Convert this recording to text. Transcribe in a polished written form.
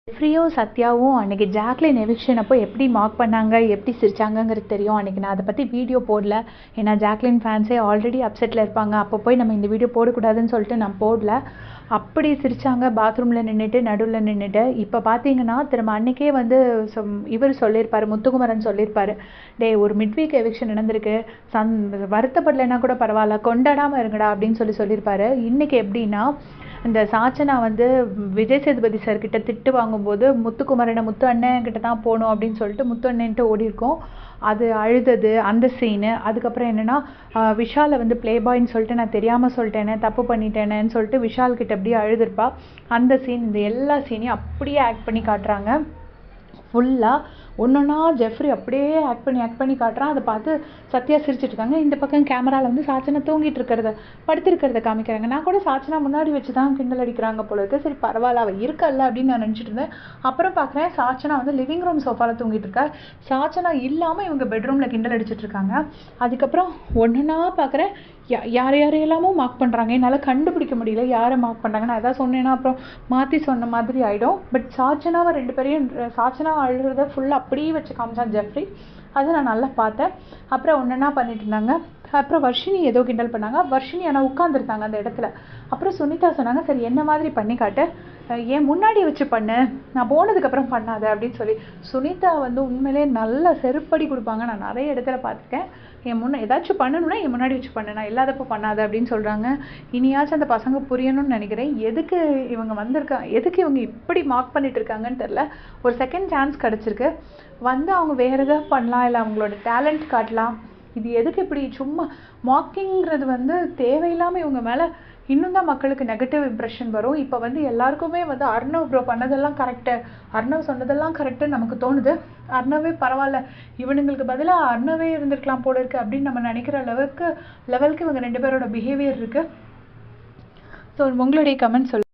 ஜெஃப்ரியும் சத்யாவும் அன்றைக்கி Jacqueline eviction அப்போ எப்படி மார்க் பண்ணாங்க, எப்படி சிரிச்சாங்கங்கிறது தெரியும். அன்றைக்கி நான் அதை பற்றி வீடியோ போடல. ஏன்னா ஜாக்லின் ஃபேன்ஸே ஆல்ரெடி அப்செட்டில் இருப்பாங்க. அப்போ போய் நம்ம இந்த வீடியோ போடக்கூடாதுன்னு சொல்லிட்டு நான் போடல. அப்படி சிரித்தாங்க பாத்ரூமில் நின்றுட்டு, நடுவில் நின்றுட்டு. இப்போ பார்த்தீங்கன்னா திரும்ப அன்றைக்கே வந்து இவர் சொல்லியிருப்பார், முத்துக்குமரன் சொல்லியிருப்பார், டே ஒரு மிட்வீக் எவிக்ஷன் நடந்திருக்கு, வருத்தப்படலைன்னா கூட பரவாயில்ல, கொண்டாடாமல் இருங்கடா அப்படின்னு சொல்லியிருப்பார். இன்றைக்கி எப்படின்னா இந்த சாச்சனா வந்து விஜய் சேதுபதி சார்கிட்ட திட்டு வாங்கும்போது முத்துக்குமரனை முத்து அண்ணன் கிட்ட தான் போகணும் அப்படின்னு சொல்லிட்டு முத்து அண்ணன்ட்டு ஓடிருக்கோம். அது அழுதது அந்த சீனு. அதுக்கப்புறம் என்னென்னா விஷாலை வந்து ப்ளே பாய்ன்னு சொல்லிட்டு நான் தெரியாமல் சொல்லிட்டேனே, தப்பு பண்ணிட்டேனேன்னு சொல்லிட்டு விஷால் கிட்ட அப்படியே அழுதுருப்பா. அந்த சீன், இந்த எல்லா சீனையும் அப்படியே ஆக்ட் பண்ணி காட்டுறாங்க. ஃபுல்லாக ஒன்றொன்னா ஜெஃப்ரி அப்படியே ஆக்ட் பண்ணி காட்டுறான். அதை பார்த்து சத்யா சிரிச்சிட்டு இருக்காங்க. இந்த பக்கம் கேமராவில் வந்து சாச்சனா தூங்கிட்டு இருக்கிறத, படுத்திருக்கிறத காமிக்கிறாங்க. நான் கூட சாச்சனா முன்னாடி வச்சு தான் கிண்டல் அடிக்கிறாங்க போல இருக்கு. சரி பரவாயில்ல, அவள் இருக்கல்ல அப்படின்னு நான் நினச்சிட்டு இருந்தேன். அப்புறம் பார்க்குறேன் சாச்சனா வந்து லிவிங் ரூம் சோஃபாவில் தூங்கிட்டு இருக்கா. சாச்சனா இல்லாமல் இவங்க பெட்ரூமில் கிண்டல் அடிச்சிட்டு இருக்காங்க. அதுக்கப்புறம் ஒன்றுனா பார்க்குறேன் யாரையெல்லாமோ மார்க் பண்ணுறாங்க. என்னால் கண்டுபிடிக்க முடியல யாரை மார்க் பண்ணுறாங்க. நான் எதாவது சொன்னேன்னா அப்புறம் மாற்றி சொன்ன மாதிரி ஆகிடும். பட் சாச்சனாவை ரெண்டு பேரையும், சாச்சனா அழுகிறத ஃபுல்லாக அப்படியே வச்சு காமிச்சான் ஜெஃப்ரி. அதை நான் நல்லா பார்த்தேன். அப்புறம் ஒன்றுனா பண்ணிட்டு இருந்தாங்க. அப்புறம் வர்ஷினி ஏதோ கிண்டல் பண்ணாங்க. வர்ஷினி ஆனால் உட்காந்துருந்தாங்க அந்த இடத்துல. அப்புறம் சுனிதா சொன்னாங்க, சரி என்ன மாதிரி பண்ணி காட்டு, ஏன் முன்னாடி வச்சு பண்ணு, நான் போனதுக்கப்புறம் பண்ணாத அப்படின்னு சொல்லி. சுனிதா வந்து உண்மையிலே நல்ல செருப்படி கொடுப்பாங்க. நான் நிறைய இடத்துல பார்த்துருக்கேன். என் முன்னே ஏதாச்சும் பண்ணணும்னா என் முன்னாடி வச்சு பண்ணு, நான் இல்லாதப்போ பண்ணாத அப்படின்னு சொல்கிறாங்க. இனியாச்சும் அந்த பசங்க புரியணும்னு நினைக்கிறேன். எதுக்கு இவங்க வந்திருக்காங்க, எதுக்கு இவங்க இப்படி மார்க் பண்ணிட்டு இருக்காங்கன்னு தெரில. ஒரு செகண்ட் சான்ஸ் கிடச்சிருக்கு, வந்து அவங்க வேறு எதாவது பண்ணலாம், இல்லை அவங்களோட டேலண்ட் காட்டலாம். இது எதுக்கு இப்படி சும்மா மார்க்கிங்கிறது வந்து தேவையில்லாமல் இவங்க மேலே இன்னும் தான் மக்களுக்கு நெகட்டிவ் இம்ப்ரெஷன் வரும். இப்போ வந்து எல்லாருக்குமே வந்து அர்ணவ் ப்ரோ பண்ணதெல்லாம் கரெக்டு, அர்ணவ் சொன்னதெல்லாம் கரெக்டுன்னு நமக்கு தோணுது. அர்ணவே பரவாயில்ல, இவனுங்களுக்கு பதிலாக அர்ணவே இருந்திருக்கலாம் போல இருக்குது அப்படின்னு நம்ம நினைக்கிற லெவலுக்கு இவங்க ரெண்டு பேரோட பிஹேவியர் இருக்குது. ஸோ உங்களுடைய கமெண்ட் சொல்லுங்கள்.